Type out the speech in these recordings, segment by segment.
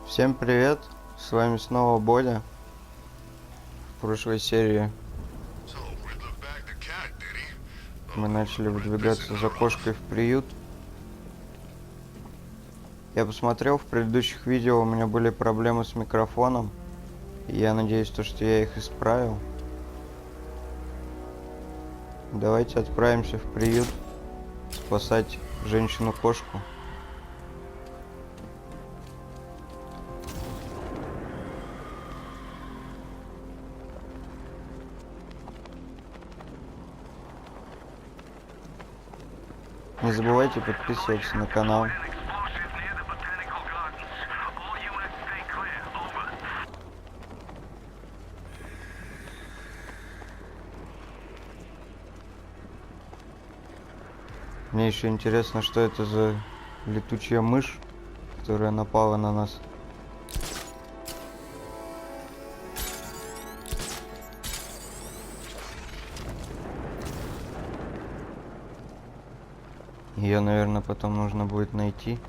Всем привет, с вами снова Бодя. В прошлой серии мы начали выдвигаться за кошкой в приют. Я посмотрел, в предыдущих видео у меня были проблемы с микрофоном. И я надеюсь, что я их исправил. Давайте отправимся в приют спасать женщину-кошку. Не забывайте подписываться на канал. Мне еще интересно, что это за летучая мышь, которая напала на нас. Ее, наверное, потом нужно будет найти.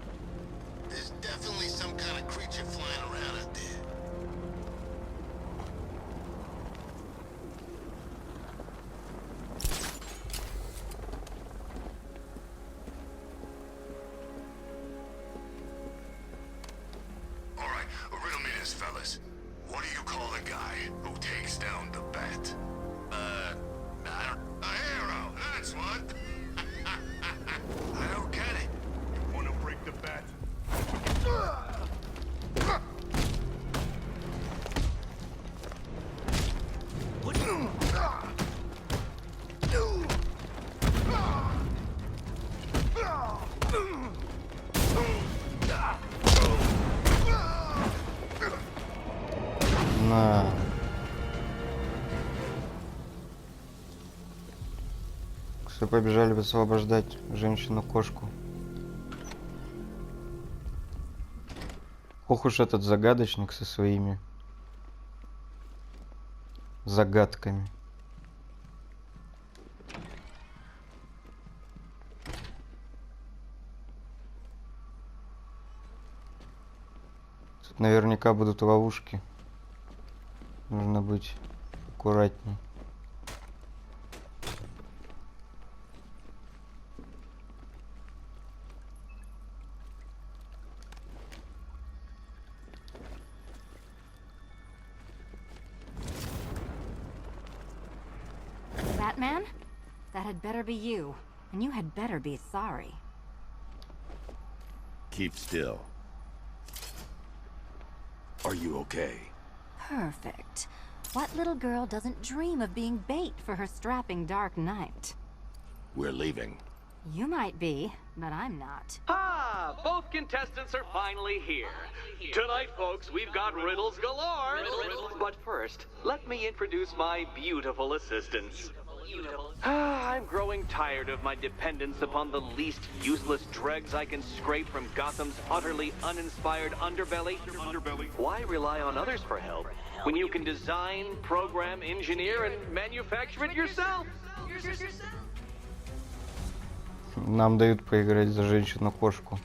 На. Все побежали освобождать женщину-кошку. Ох уж этот загадочник со своими загадками. Тут наверняка будут ловушки. Нужно быть аккуратней. Batman? That had better be you. And you had better be sorry. Keep still. Are you okay? Perfect. What little girl doesn't dream of being bait for her strapping Dark Knight? We're leaving. You might be, but I'm not. Ah, both contestants are finally here. Tonight, folks, we've got riddles galore. But first, let me introduce my beautiful assistants. I'm growing tired of my dependence upon the least useless dregs I can scrape from Gotham's utterly uninspired underbelly. Why rely on others for help when you can design, program, engineer, and manufacture it yourself? Нам дают поиграть за женщину-кошку.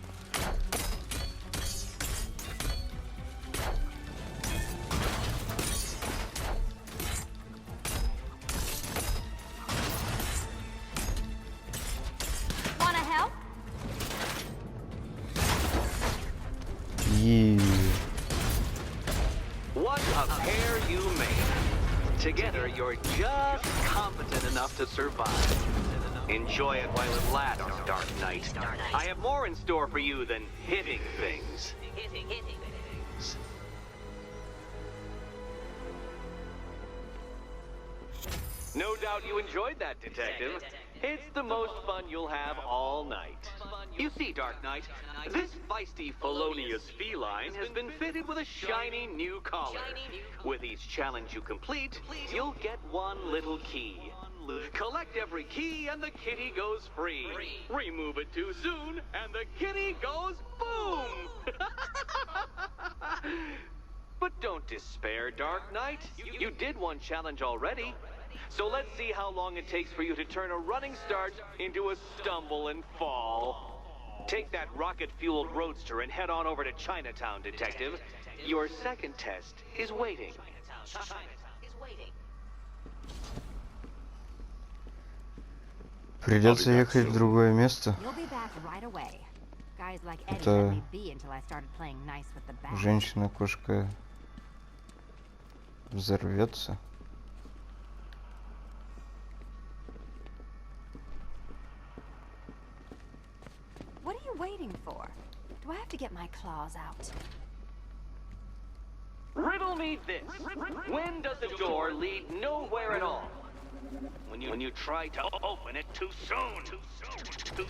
What a pair you made. Together, you're just competent enough to survive. Enjoy it while it lasts, Dark Knight. I have more in store for you than hitting things. No doubt you enjoyed that, Detective. It's the most fun you'll have all night. You see, Dark Knight, this feisty felonious feline has been fitted with a shiny new collar. With each challenge you complete, you'll get one little key. Collect every key and the kitty goes free. Remove it too soon and the kitty goes boom! But don't despair, Dark Knight. You did one challenge already. So let's see how long it takes for you to turn a running start into a stumble and fall. Take that rocket-fueled roadster and head on over to Chinatown, Detective. Your second test is waiting. Придется ехать в другое место. You'll be back right away. Guys like Eddie Это let me be until I started playing nice with the bat. Женщина-кошка взорвется. What are you waiting for? Do I have to get my claws out? Riddle me this. When does the door lead nowhere at all? When you try to open it too soon. Too soon.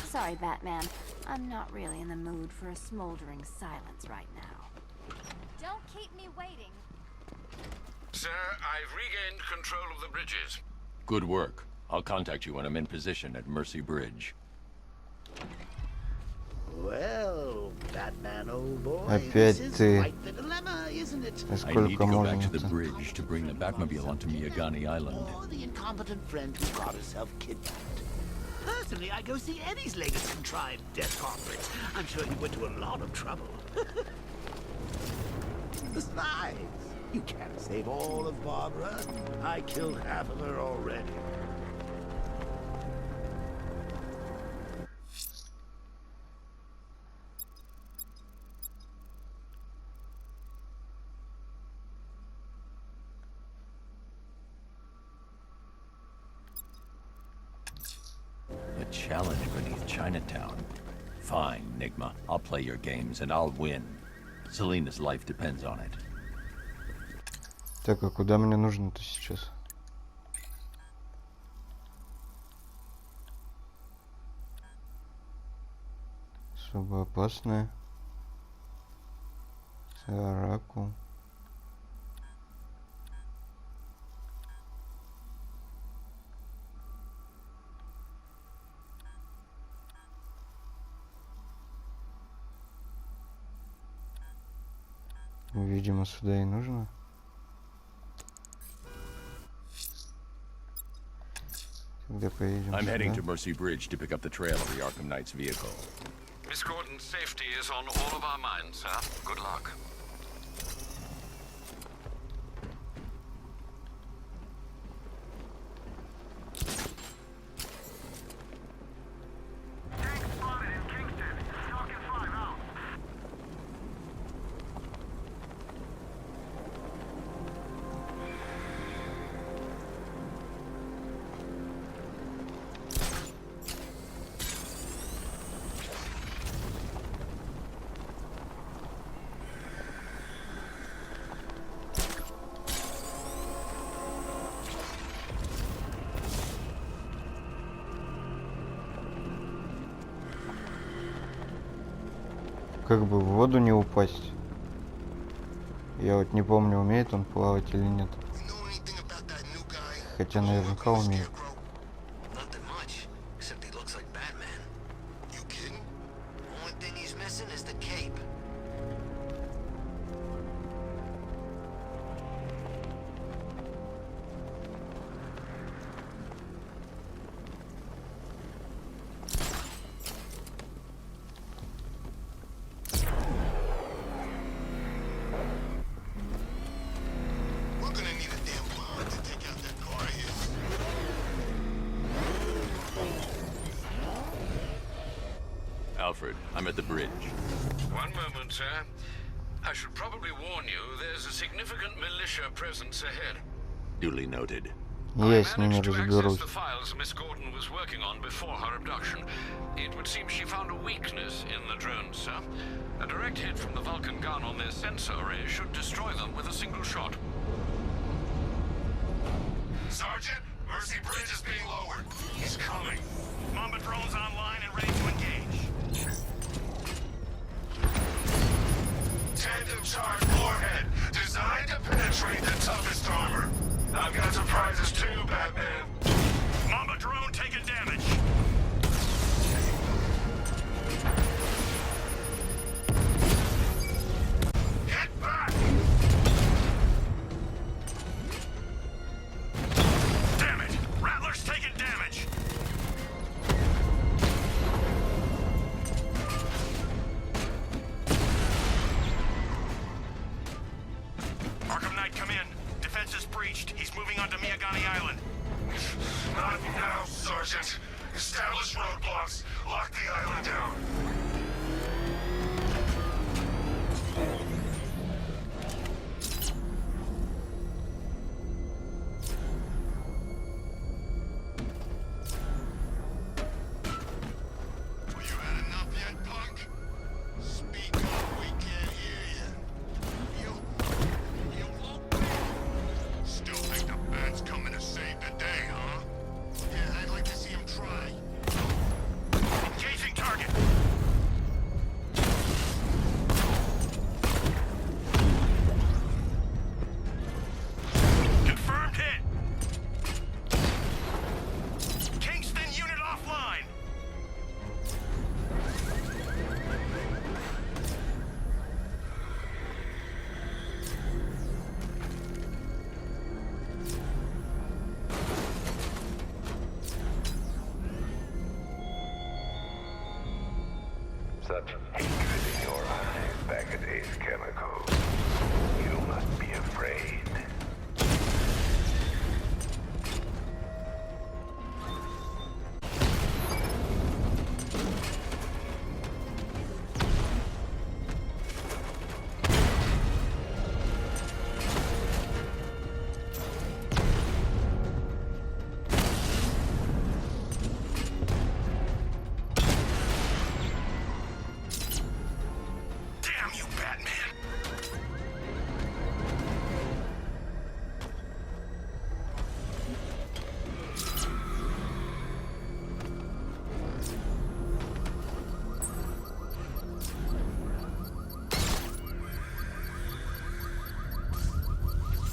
Sorry, Batman. I'm not really in the mood for a smoldering silence right now. Don't keep me waiting. Sir, I've regained control of the bridges. Good work. I'll contact you when I'm in position at Mercy Bridge. Well, Batman, old boy, Опять this is ты. quite the dilemma, isn't it? А I need сколько to go можно back to the это? bridge to bring the Batmobile onto Miyagani Island. Or the incompetent friend who got herself kidnapped. Personally, I go see Eddie's latest contrived death conference. I'm sure he went to a lot of trouble. Besides, you can't save all of Barbara. I killed half of her already. A challenge beneath Chinatown. Fine, Nigma. I'll play your games and I'll win. Selena's life depends on it. Так, а куда мне нужно-то сейчас? Особо опасная. Сараку. Видимо, сюда и нужно. Тогда поедем I'm heading to сюда. Mercy Bridge to pick up the trail of the Arkham Knight's vehicle. Miss Gordon's safety is on all of our minds, sir. Good luck. Как бы в воду не упасть. Я вот не помню, умеет он плавать или нет. Хотя наверняка умеет. Nothing much, except he looks like Batman. You kidding? Only thing he's missing is the cape. We're gonna need a damn bullet to take out that car here. Alfred, I'm at the bridge. One moment, sir. I should probably warn you, there's a significant militia presence ahead. Duly noted. Я с I ними managed to access разберусь. the files Miss Gordon was working on before her abduction. It would seem she found a weakness in the drones, sir. A direct hit from the Vulcan gun on their sensor array should destroy them with a single shot. Sergeant, Mercy Bridge is being lowered. He's coming. Mamba drones online and ready to engage. Tandem charge warhead, designed to penetrate the toughest armor. I've got surprises too, Batman. Mamba drone taking damage. Get back! Damn it! Rattler's taking breached. He's moving onto Miyagani Island. Not now, Sergeant. Establish roadblocks. Lock the island down. You had enough yet, punk? Speak up, we can't hear you. You won't. Still think the band's coming to save the day, huh? Yeah, I'd like to see him try. Engaging target. Confirmed hit. Kingston unit offline. Such hatred in your eyes, Bagada's chemicals. You must be afraid. Damn you, Batman.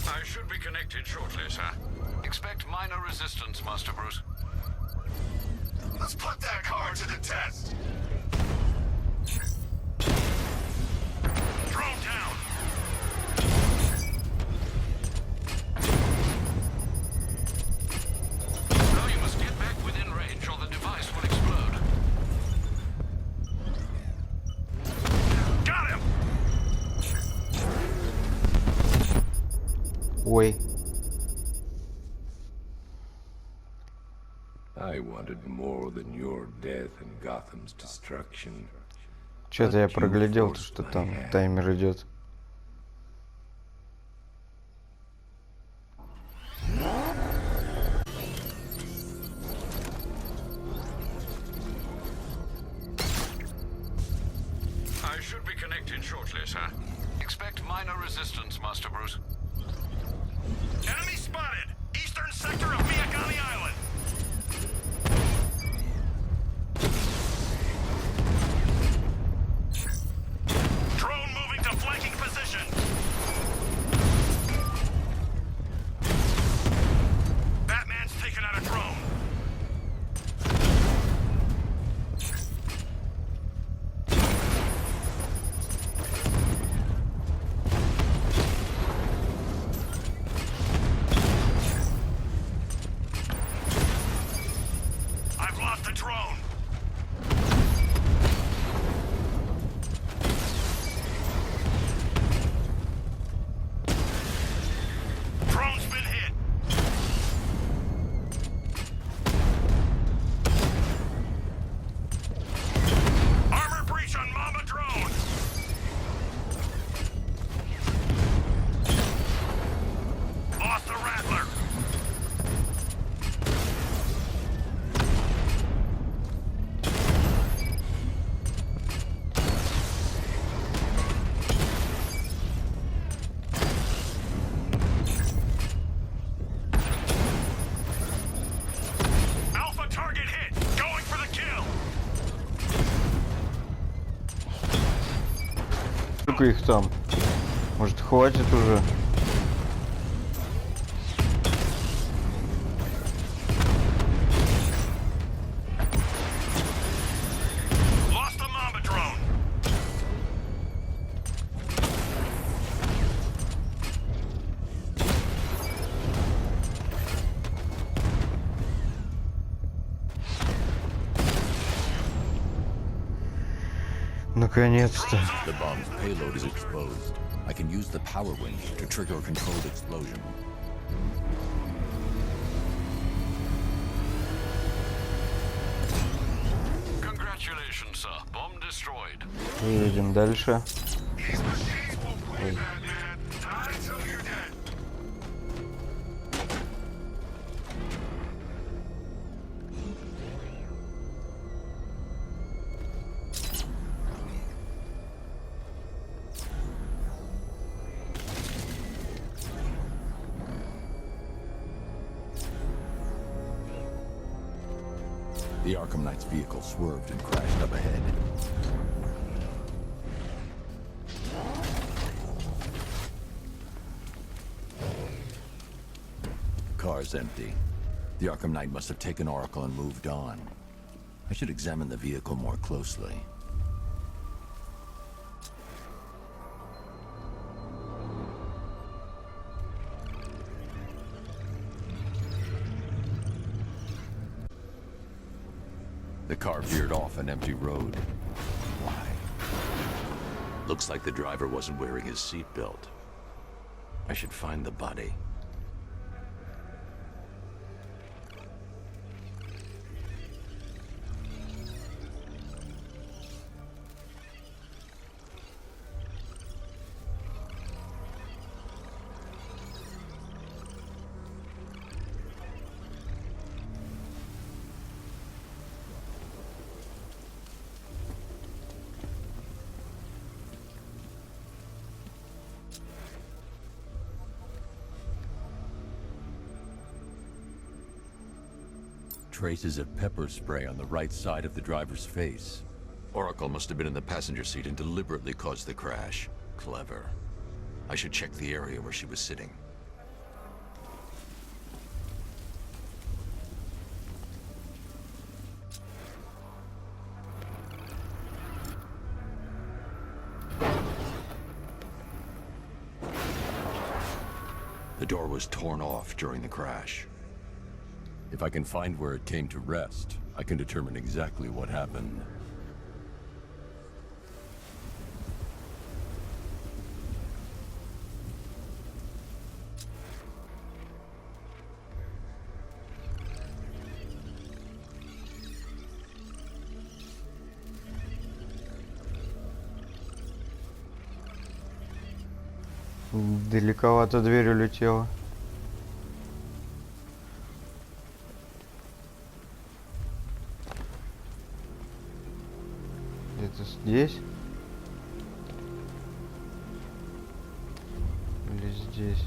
I should be connected shortly, sir. Expect minor resistance, Master Bruce. Let's put that car to the test. Drone down. Now you must get back within range or the device will explode. Got him. Ой. I wanted more than your death and Gotham's destruction. Что-то я проглядел, что там таймер идет. I should be connected shortly, sir. Expect minor resistance, Master Bruce. Enemy spotted. Eastern sector of Miyagani Island. Drone moving to flanking position. Batman's taken out a drone. I've lost the drone. Drone's been hit. Armor breach on Mama drone. Lost the Rattler. Alpha target hit. Going for the kill. Сколько их там? Может, хватит уже? Lost the Mamba drone. Наконец-то. The bomb's payload is exposed. I can use the power winch to trigger a controlled explosion. Congratulations, sir. Bomb destroyed. Едем дальше. These machines won't quit, Batman. Not until you're dead. The Arkham Knight's vehicle swerved and crashed up ahead. Car's empty. The Arkham Knight must have taken Oracle and moved on. I should examine the vehicle more closely. The car veered off an empty road. Why? Looks like the driver wasn't wearing his seatbelt. I should find the body. Traces of pepper spray on the right side of the driver's face. Oracle must have been in the passenger seat and deliberately caused the crash. Clever. I should check the area where she was sitting. The door was torn off during the crash. If I can find where it came to rest, I can determine exactly what happened. Далековато дверь улетела. Это здесь? Или здесь?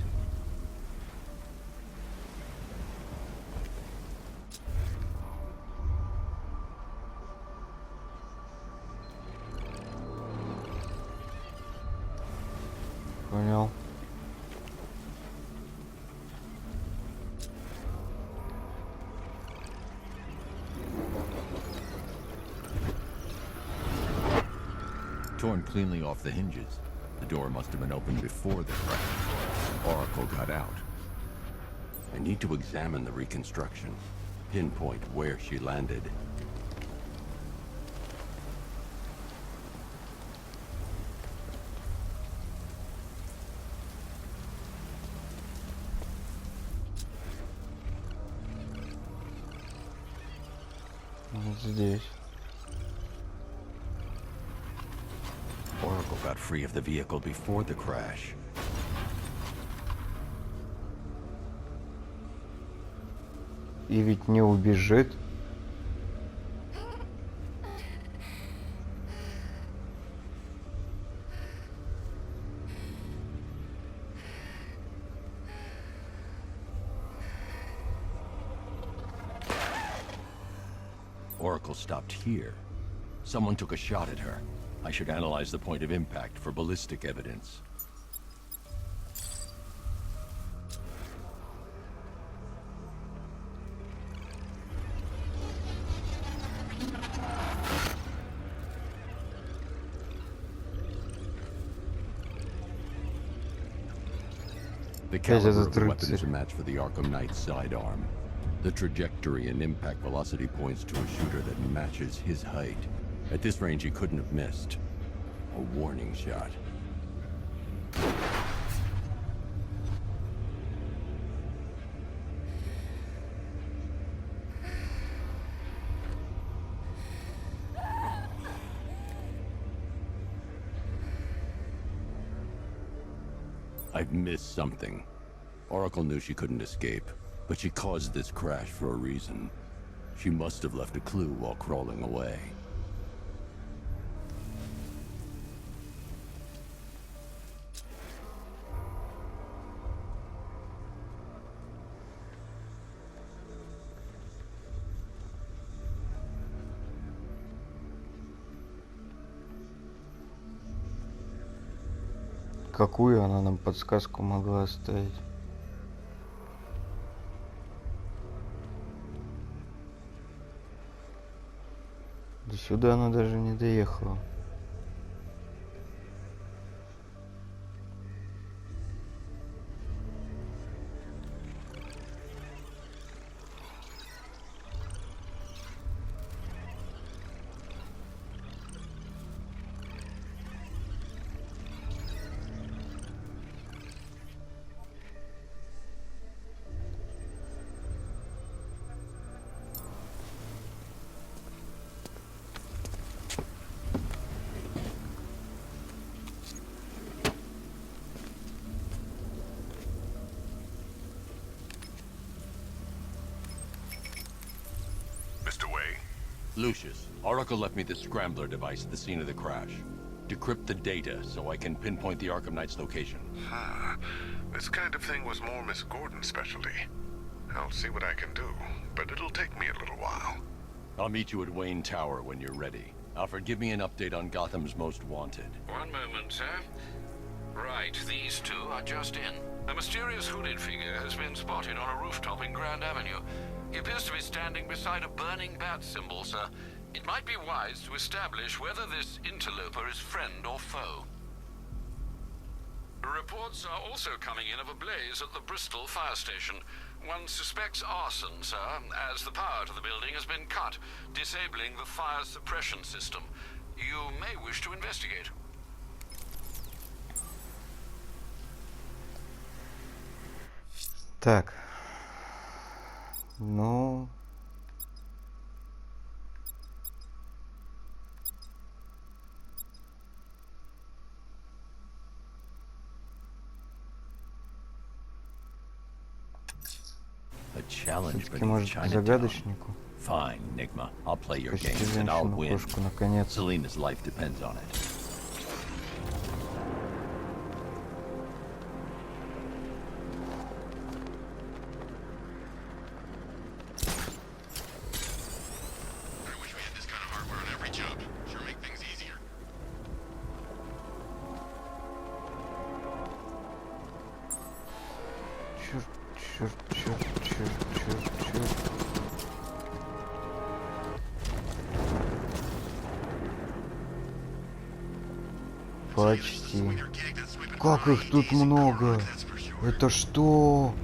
Понял. Torn cleanly off the hinges. The door must have been opened before the crash. Oracle got out. I need to examine the reconstruction. Pinpoint where she landed. Вот здесь. Oracle got free of the vehicle before the crash. И ведь не убежит. Oracle stopped here. Someone took a shot at her. I should analyze the point of impact for ballistic evidence. The caliber of the weapon is a match for the Arkham Knight's sidearm. The trajectory and impact velocity points to a shooter that matches his height. At this range, he couldn't have missed. A warning shot. I've missed something. Oracle knew she couldn't escape, but she caused this crash for a reason. She must have left a clue while crawling away. Какую она нам подсказку могла оставить? До сюда она даже не доехала. Mr. Way? Lucius, Oracle left me the scrambler device at the scene of the crash. Decrypt the data so I can pinpoint the Arkham Knight's location. This kind of thing was more Miss Gordon's specialty. I'll see what I can do, but it'll take me a little while. I'll meet you at Wayne Tower when you're ready. Alfred, give me an update on Gotham's Most Wanted. One moment, sir. Right, these two are just in. A mysterious hooded figure has been spotted on a rooftop in Grand Avenue. He appears to be standing beside a burning bat symbol, sir. It might be wise to establish whether this interloper is friend or foe. Reports are also coming in of a blaze at the Bristol fire station. One suspects arson, sir, as the power to the building has been cut, disabling the fire suppression system. You may wish to investigate. Так. Ну... Все-таки может к загадочнику. Fine, Enigma. I'll play your Почти games and I'll win. женщину-кошку, наконец. Selena's life depends on it. I wish we had this kind of hardware on every job. Sure make things easier. Черт, черт, черт, черт, черт, черт. Почти. Как их тут много? Это что?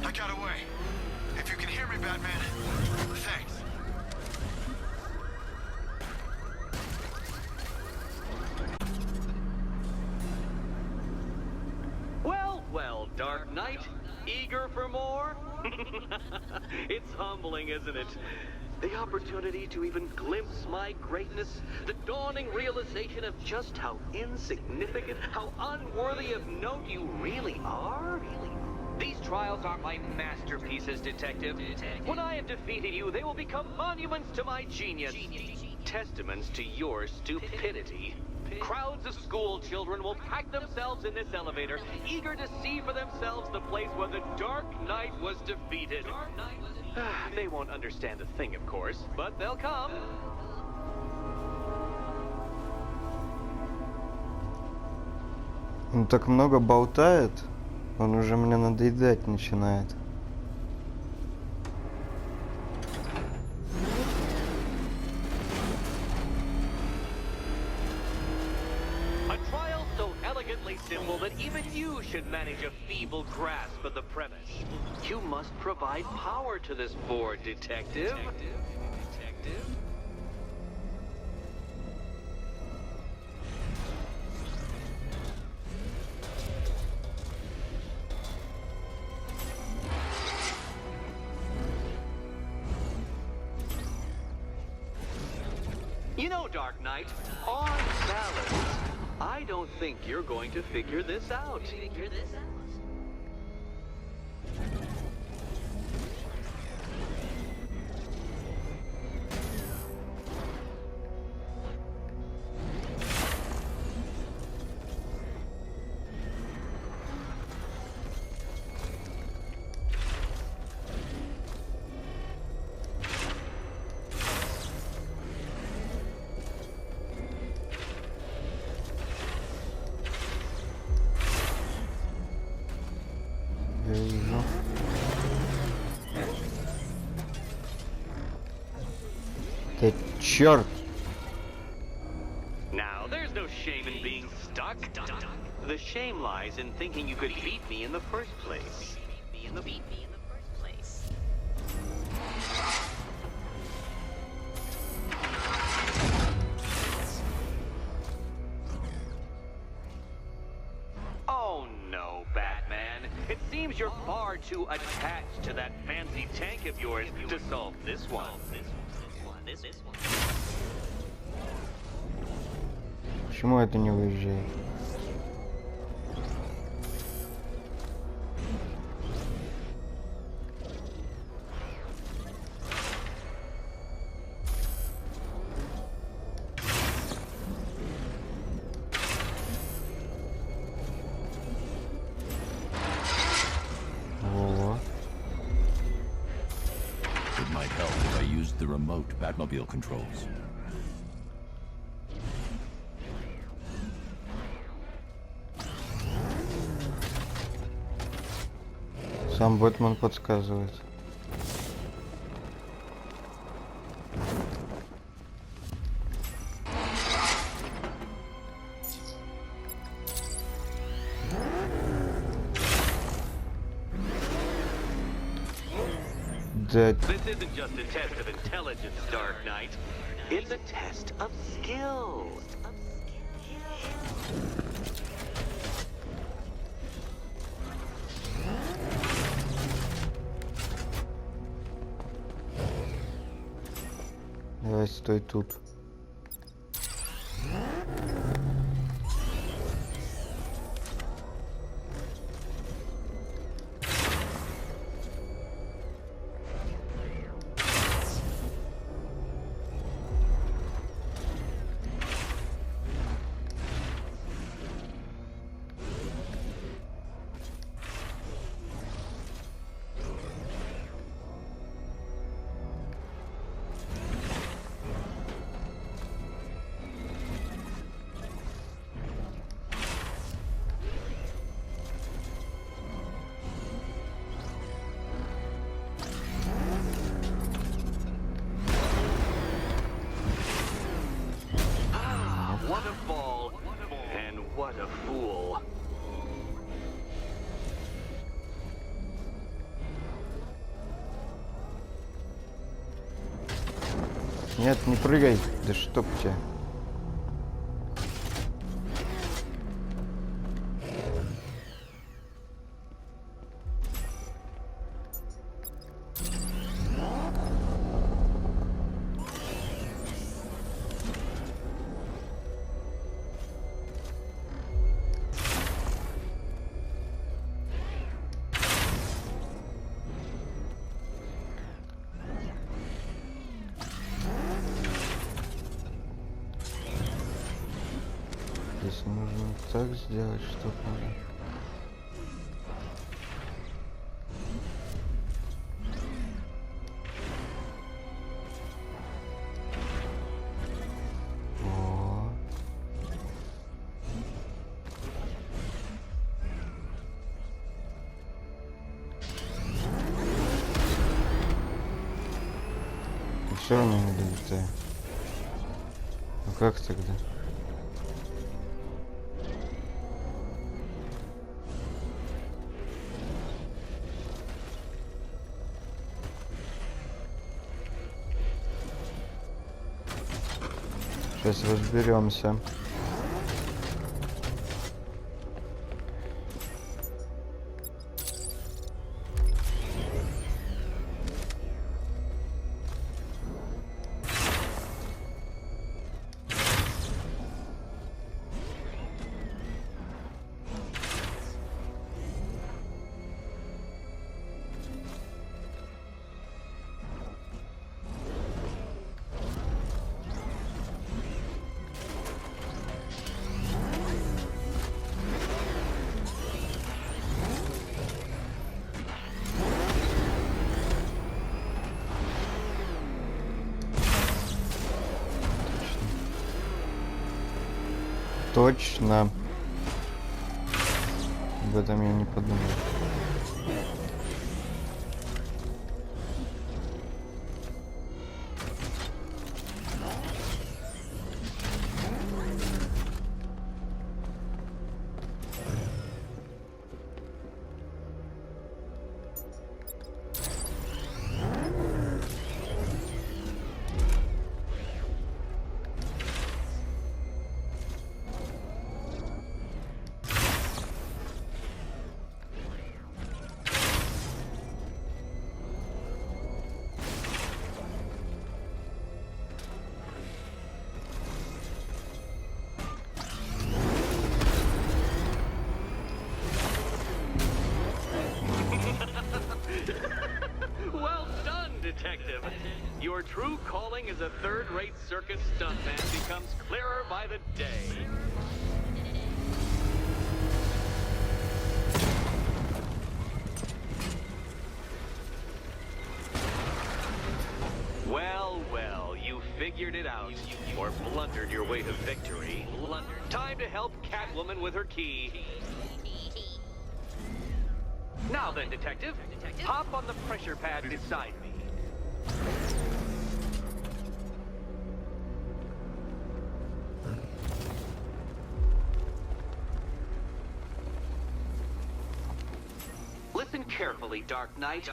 I got away. If you can hear me, Batman, thanks. Well, well, Dark Knight, eager for more? It's humbling, isn't it? The opportunity to even glimpse my greatness, the dawning realization of just how insignificant, how unworthy of note you really are. These trials are my masterpieces, Detective. When I have defeated you, they will become monuments to my genius, testaments to your stupidity. Crowds of school children will pack themselves in this elevator, eager to see for themselves the place where the Dark Knight was defeated. They won't understand a thing, of course, but they'll come. Он так много болтает, он уже мне надоедать начинает. simple that even you should manage a feeble grasp of the premise. You must provide power to this board, Detective. You know, Dark Knight, on balance, I don't think you're going to figure this out. Да черт! Now, there's no shame in being stuck. The shame lies in thinking you could beat me in the first place. Oh no, Batman. It seems you're far too attached to that fancy tank of yours to solve this one. Почему это не выезжает? Во-во. It might help if I used the remote Batmobile controls. Сам Бэтмен подсказывает. Да, This isn't just a test of intelligence, Dark Knight. It's a test of skill. давай стой тут. What a fall, and what a fool. Нет, не прыгай. Да чтоб тебя. Здесь нужно так сделать, чтобы... О. И все равно не долетаю. Ну как тогда? Сейчас разберемся. Точно. Об этом я не подумал. Well done, Detective. Your true calling as a third-rate circus stuntman becomes clearer by the day. Well, well, you figured it out. Or blundered your way to victory. Time to help Catwoman with her key. Now then, Detective, hop on the pressure pad beside me. Listen carefully, Dark Knight.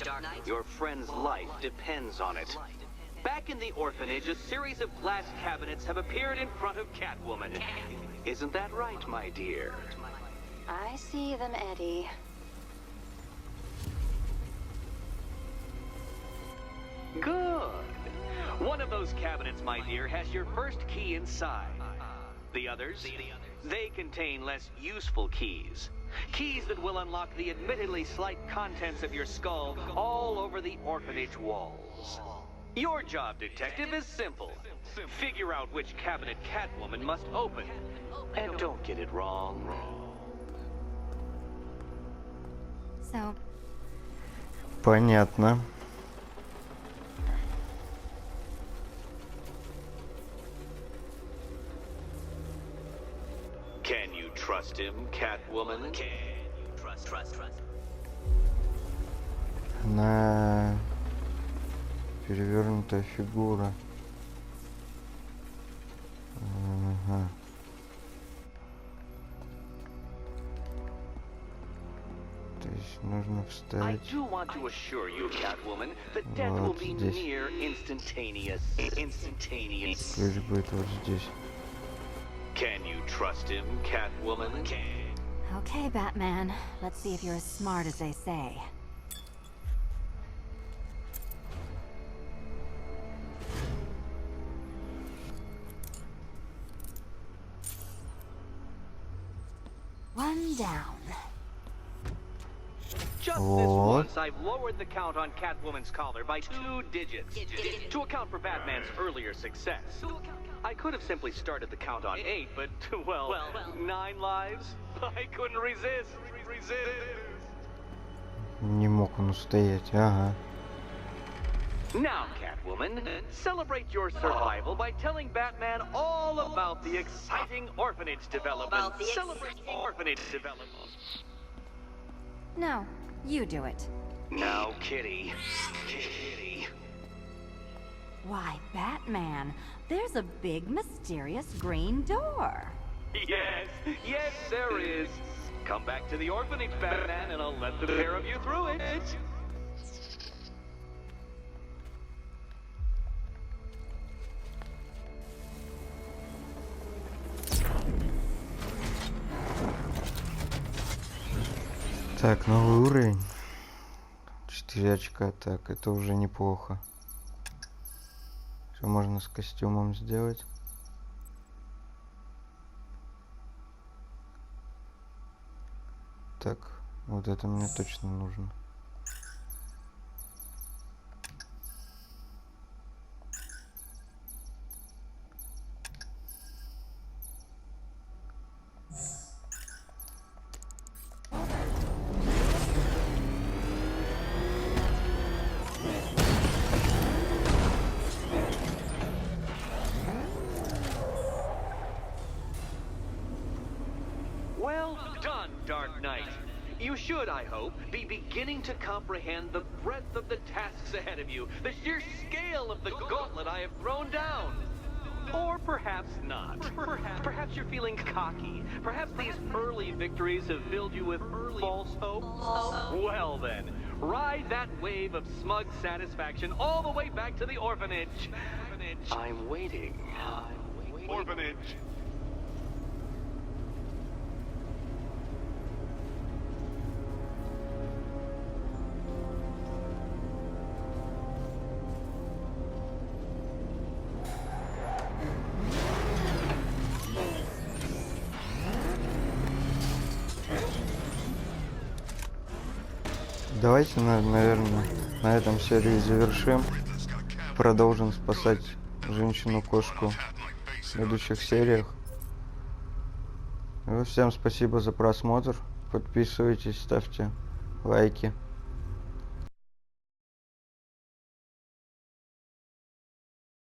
Your friend's life depends on it. Back in the orphanage, a series of glass cabinets have appeared in front of Catwoman. Isn't that right, my dear? I see them, Eddie. Good. One of those cabinets, my dear, has your first key inside. The others, they contain less useful keys. Keys that will unlock the admittedly slight contents of your skull all over the orphanage walls. Your job, Detective, is simple. Figure out which cabinet Catwoman must open. And don't get it wrong. So, Понятно. Can you trust him, Catwoman? Trust. Она перевернутая фигура. Ага. То есть нужно I вставить. do want to assure you, Catwoman, that death will be near instantaneous. Ключ будет вот здесь. Can you trust him, Catwoman? okay, Batman. Let's see if you're as smart as they say. One down. Just this What? once, I've lowered the count on Catwoman's collar by 2 digits to account for Batman's earlier success. I could have simply started the count on 8, but, well, 9 lives? I couldn't resist. Не мог он устоять. Ага. Now, Catwoman, celebrate your survival by telling Batman all about the exciting orphanage development. Celebrate orphanage development. No, you do it. Now, Kitty. Why, Batman, there's a big mysterious green door. Yes, there is. Come back to the orphanage, Batman, and I'll let the pair of you through it. Так, новый уровень. 4 очка, так, это уже неплохо. Что можно с костюмом сделать? Так, вот это мне точно нужно. Well done, Dark Knight. You should, I hope, be beginning to comprehend the breadth of the tasks ahead of you, the sheer scale of the gauntlet I have thrown down. Or perhaps not. Perhaps you're feeling cocky. Perhaps these early victories have filled you with false hope. Well then, ride that wave of smug satisfaction all the way back to the orphanage. I'm waiting. Orphanage. Давайте, наверное, на этом серию завершим. Продолжим спасать женщину-кошку в следующих сериях. Всем спасибо за просмотр. Подписывайтесь, ставьте лайки.